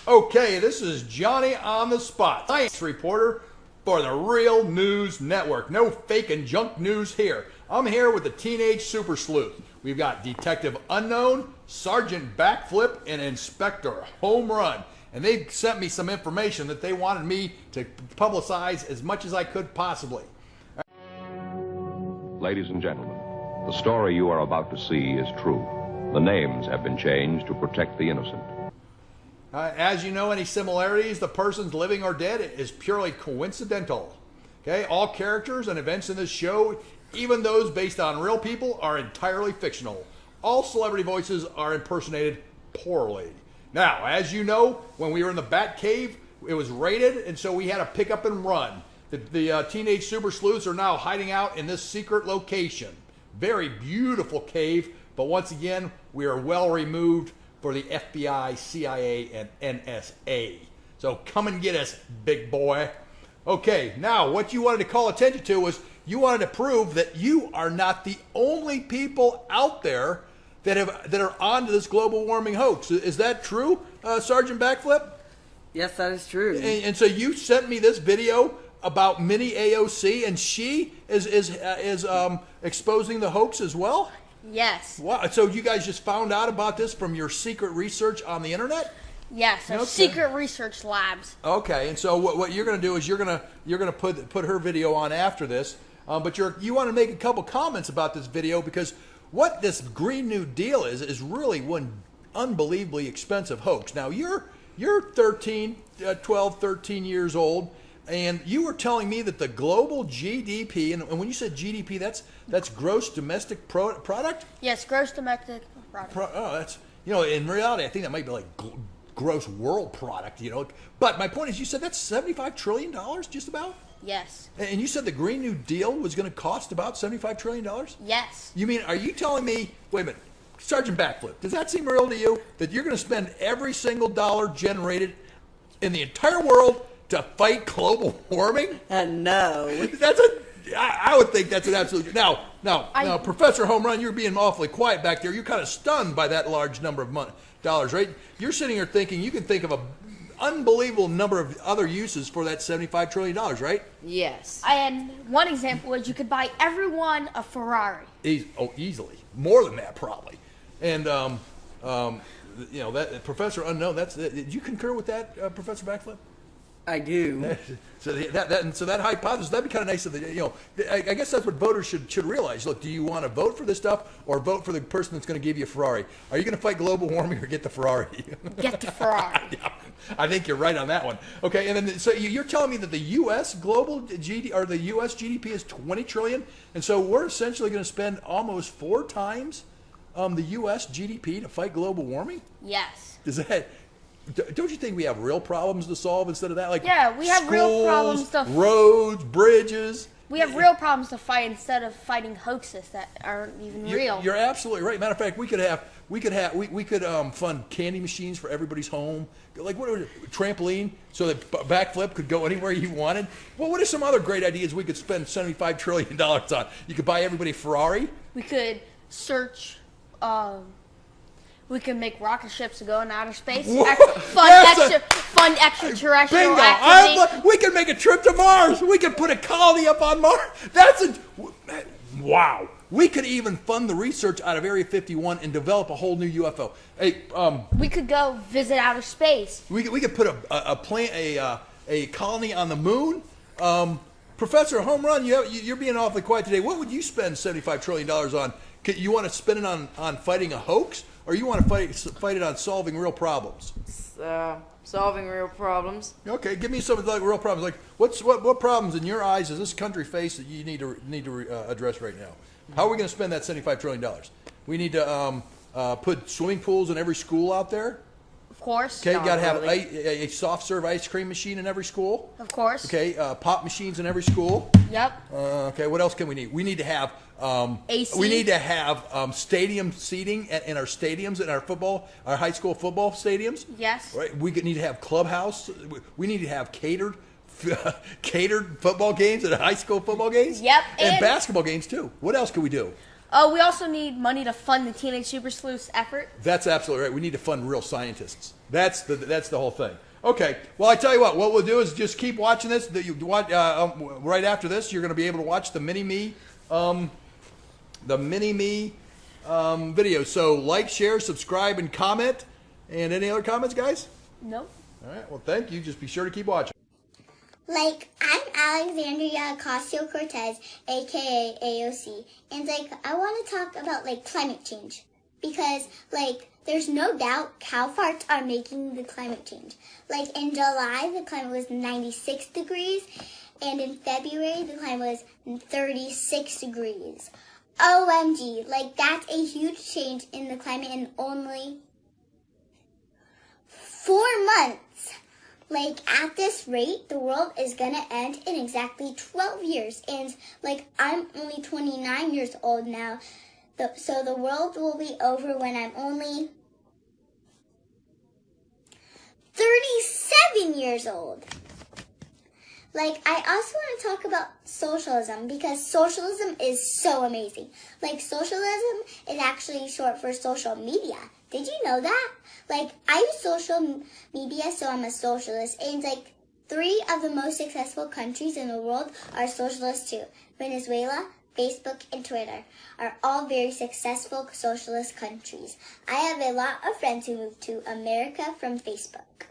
Okay, this is Johnny on the spot, science reporter for the Real News Network. No fake and junk news here. I'm here with the Teenage Super Sleuth. We've got Detective Unknown, Sergeant Backflip, and Inspector Home Run. And they sent me some information that they wanted me to publicize as much as I could possibly. Ladies and gentlemen, the story you are about to see is true. The names have been changed to protect the innocent. As you know, any similarities, the person's living or dead, is purely coincidental. Okay, all characters and events in this show, even those based on real people, are entirely fictional. All celebrity voices are impersonated poorly. Now, as you know, when we were in the Bat Cave, it was raided, and so we had to pick up and run. The Teenage Super Sleuths are now hiding out in this secret location. Very beautiful cave, but once again, we are well removed for the FBI, CIA, and NSA. So come and get us, big boy. Okay, now what you wanted to call attention to was you wanted to prove that you are not the only people out there that are onto this global warming hoax. Is that true, Sergeant Backflip? Yes, that is true. And so you sent me this video about Mini AOC, and she is exposing the hoax as well? Yes. Wow. So you guys just found out about this from your secret research on the internet? Yes, our secret research labs. Okay, and so what you're going to do is you're going to put her video on after this, but you want to make a couple comments about this video, because what this Green New Deal is really one unbelievably expensive hoax. Now you're 12, 13 years old. And you were telling me that the global GDP, and when you said GDP, that's gross domestic product? Yes, gross domestic product. That's, in reality, I think that might be like gross world product, But my point is, you said that's $75 trillion, just about? Yes. And you said the Green New Deal was going to cost about $75 trillion? Yes. You mean, are you telling me, wait a minute, Sergeant Backflip, does that seem real to you, that you're going to spend every single dollar generated in the entire world to fight global warming? No. I would think that's an absolute. Now, Professor Home Run, you're being awfully quiet back there. You're kind of stunned by that large number of dollars, right? You're sitting here thinking you can think of an unbelievable number of other uses for that $75 trillion, right? Yes. And one example is you could buy everyone a Ferrari. Easily. More than that, probably. And, that Professor Unknown, did you concur with that, Professor Backflip? I do. So that hypothesis, that'd be kind of nice. I guess that's what voters should realize. Look, do you want to vote for this stuff or vote for the person that's going to give you a Ferrari? Are you going to fight global warming or get the Ferrari? Get the Ferrari. Yeah, I think you're right on that one. Okay, and then so you're telling me that the U.S. global GDP or the U.S. GDP is $20 trillion, and so we're essentially going to spend almost 4 times the U.S. GDP to fight global warming? Yes. Don't you think we have real problems to solve instead of that? Like, yeah, we have real problems to roads, bridges. We have real problems to fight instead of fighting hoaxes that aren't even real. You're absolutely right. Matter of fact, we could fund candy machines for everybody's home. Like trampoline, so that Backflip could go anywhere you wanted. Well, what are some other great ideas we could spend $75 trillion on? You could buy everybody a Ferrari. We could search. We can make rocket ships to go in outer space. Fun extraterrestrial activity. We can make a trip to Mars. We can put a colony up on Mars. Wow. We could even fund the research out of Area 51 and develop a whole new UFO. Hey, we could go visit outer space. We could put a colony on the moon. Professor Home Run, you're being awfully quiet today. What would you spend $75 trillion on? You want to spend it on fighting a hoax? Or you want to fight it on solving real problems? Solving real problems. Okay, give me some of the real problems. Like, what problems in your eyes does this country face that you need to address right now? How are we going to spend that $75 trillion? We need to put swimming pools in every school out there. Of course. Okay, you got to have a soft serve ice cream machine in every school. Of course. Okay, pop machines in every school. Yep. Okay, what else can we need? We need to have AC. We need to have stadium seating in our stadiums, in our high school football stadiums. Yes. Right. We need to have clubhouse. We need to have catered football games at high school football games. Yep. And basketball games too. What else can we do? Oh, we also need money to fund the Teenage Super Sleuths effort. That's absolutely right. We need to fund real scientists. That's the whole thing. Okay. Well, I tell you what we'll do is just keep watching this. Right after this, you're going to be able to watch the Mini Me, video. So like, share, subscribe, and comment. And any other comments, guys? Nope. All right. Well, thank you. Just be sure to keep watching. Like, I'm Alexandria Ocasio-Cortez, aka AOC, and I want to talk about climate change because there's no doubt cow farts are making the climate change. In July, the climate was 96 degrees, and in February, the climate was 36 degrees. OMG, that's a huge change in the climate in only 4 months. At this rate, the world is gonna end in exactly 12 years. And, I'm only 29 years old now. So the world will be over when I'm only 37 years old. I also want to talk about socialism because socialism is so amazing. Socialism is actually short for social media. Did you know that? I use social media, so I'm a socialist. And, 3 of the most successful countries in the world are socialist too. Venezuela, Facebook, and Twitter are all very successful socialist countries. I have a lot of friends who moved to America from Facebook.